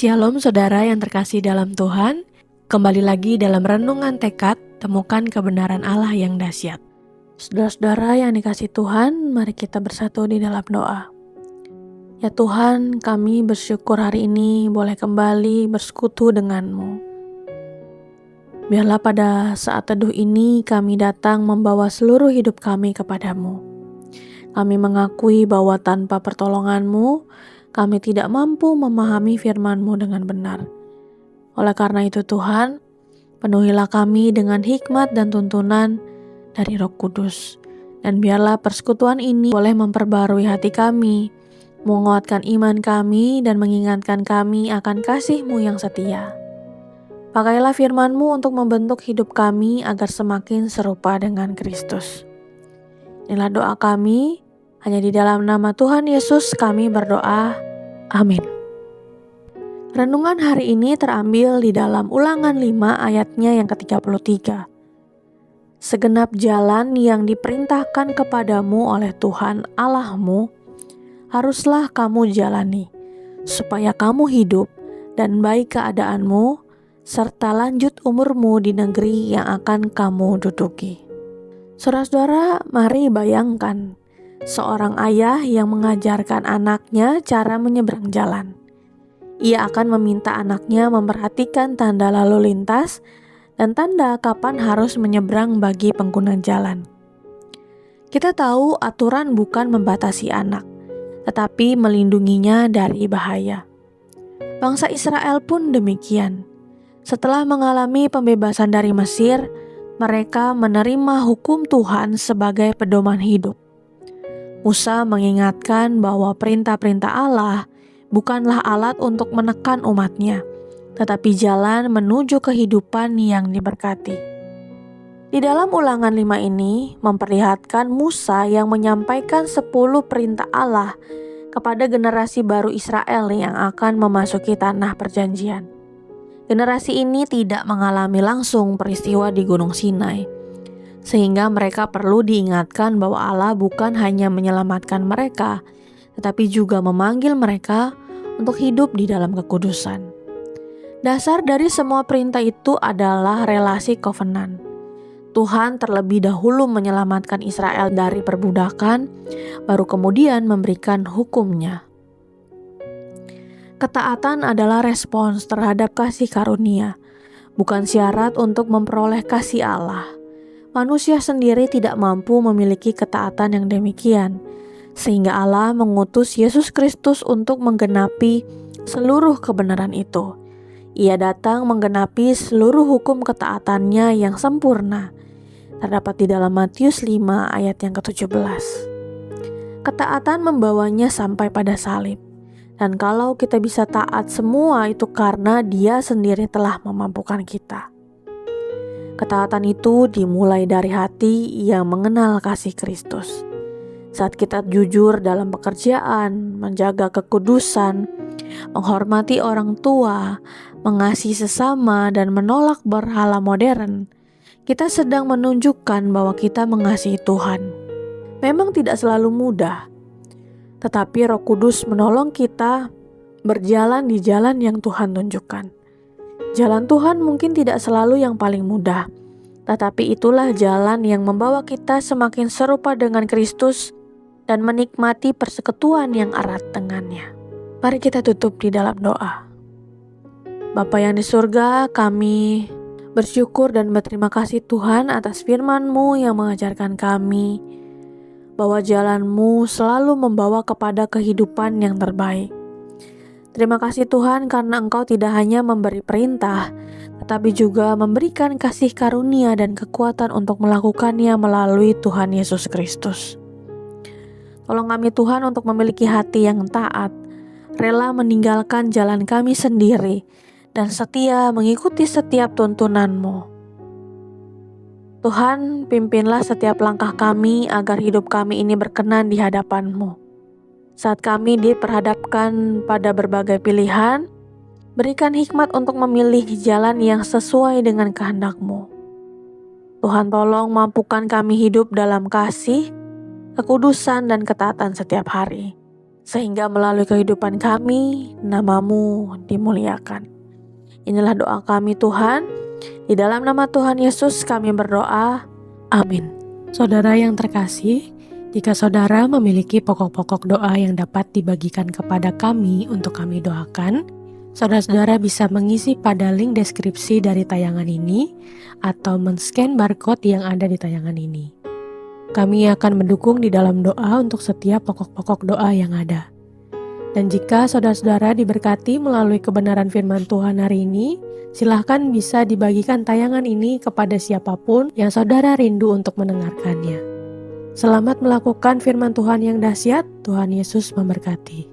Shalom saudara yang terkasih dalam Tuhan, kembali lagi dalam renungan tekad, temukan kebenaran Allah yang dahsyat. Saudara-saudara yang dikasih Tuhan, mari kita bersatu di dalam doa. Ya Tuhan, kami bersyukur hari ini boleh kembali bersekutu denganmu. Biarlah pada saat teduh ini kami datang membawa seluruh hidup kami kepadamu. Kami mengakui bahwa tanpa pertolonganmu, kami tidak mampu memahami firman-Mu dengan benar. Oleh karena itu Tuhan, penuhilah kami dengan hikmat dan tuntunan dari Roh Kudus. Dan biarlah persekutuan ini boleh memperbarui hati kami, menguatkan iman kami dan mengingatkan kami akan kasih-Mu yang setia. Pakailah firman-Mu untuk membentuk hidup kami agar semakin serupa dengan Kristus. Inilah doa kami, hanya di dalam nama Tuhan Yesus kami berdoa. Amin. Renungan hari ini terambil di dalam Ulangan 5 ayatnya yang ke-33. Segenap jalan yang diperintahkan kepadamu oleh Tuhan Allahmu, haruslah kamu jalani, supaya kamu hidup dan baik keadaanmu, serta lanjut umurmu di negeri yang akan kamu duduki. Saudara-saudara, mari bayangkan seorang ayah yang mengajarkan anaknya cara menyeberang jalan. Ia akan meminta anaknya memperhatikan tanda lalu lintas dan tanda kapan harus menyeberang bagi pengguna jalan. Kita tahu aturan bukan membatasi anak, tetapi melindunginya dari bahaya. Bangsa Israel pun demikian. Setelah mengalami pembebasan dari Mesir, mereka menerima hukum Tuhan sebagai pedoman hidup. Musa mengingatkan bahwa perintah-perintah Allah bukanlah alat untuk menekan umatnya, tetapi jalan menuju kehidupan yang diberkati. Di dalam Ulangan 5 ini memperlihatkan Musa yang menyampaikan 10 perintah Allah kepada generasi baru Israel yang akan memasuki tanah perjanjian. Generasi ini tidak mengalami langsung peristiwa di Gunung Sinai, sehingga mereka perlu diingatkan bahwa Allah bukan hanya menyelamatkan mereka, tetapi juga memanggil mereka untuk hidup di dalam kekudusan. Dasar dari semua perintah itu adalah relasi covenant. Tuhan terlebih dahulu menyelamatkan Israel dari perbudakan, baru kemudian memberikan hukumnya. Ketaatan adalah respons terhadap kasih karunia, bukan syarat untuk memperoleh kasih Allah. Manusia sendiri tidak mampu memiliki ketaatan yang demikian, sehingga Allah mengutus Yesus Kristus untuk menggenapi seluruh kebenaran itu. Ia datang menggenapi seluruh hukum ketaatannya yang sempurna, terdapat di dalam Matius 5 ayat yang ke-17. Ketaatan membawanya sampai pada salib, dan kalau kita bisa taat semua itu karena Dia sendiri telah memampukan kita. Ketaatan itu dimulai dari hati yang mengenal kasih Kristus. Saat kita jujur dalam pekerjaan, menjaga kekudusan, menghormati orang tua, mengasihi sesama, dan menolak berhala modern, kita sedang menunjukkan bahwa kita mengasihi Tuhan. Memang tidak selalu mudah, tetapi Roh Kudus menolong kita berjalan di jalan yang Tuhan tunjukkan. Jalan Tuhan mungkin tidak selalu yang paling mudah, tetapi itulah jalan yang membawa kita semakin serupa dengan Kristus dan menikmati persekutuan yang erat dengannya. Mari kita tutup di dalam doa. Bapa yang di surga, kami bersyukur dan berterima kasih Tuhan atas firman-Mu yang mengajarkan kami bahwa jalan-Mu selalu membawa kepada kehidupan yang terbaik. Terima kasih Tuhan karena Engkau tidak hanya memberi perintah, tetapi juga memberikan kasih karunia dan kekuatan untuk melakukannya melalui Tuhan Yesus Kristus. Tolong kami Tuhan untuk memiliki hati yang taat, rela meninggalkan jalan kami sendiri, dan setia mengikuti setiap tuntunan-Mu. Tuhan, pimpinlah setiap langkah kami agar hidup kami ini berkenan di hadapan-Mu. Saat kami diperhadapkan pada berbagai pilihan, berikan hikmat untuk memilih jalan yang sesuai dengan kehendak-Mu. Tuhan tolong mampukan kami hidup dalam kasih, kekudusan, dan ketaatan setiap hari. sehingga melalui kehidupan kami, nama-Mu dimuliakan. Inilah doa kami Tuhan, di dalam nama Tuhan Yesus kami berdoa, amin. Saudara yang terkasih, jika saudara memiliki pokok-pokok doa yang dapat dibagikan kepada kami untuk kami doakan, saudara-saudara bisa mengisi pada link deskripsi dari tayangan ini atau men-scan barcode yang ada di tayangan ini. Kami akan mendukung di dalam doa untuk setiap pokok-pokok doa yang ada. Dan jika saudara-saudara diberkati melalui kebenaran firman Tuhan hari ini, silahkan bisa dibagikan tayangan ini kepada siapapun yang saudara rindu untuk mendengarkannya. Selamat melakukan firman Tuhan yang dahsyat. Tuhan Yesus memberkati.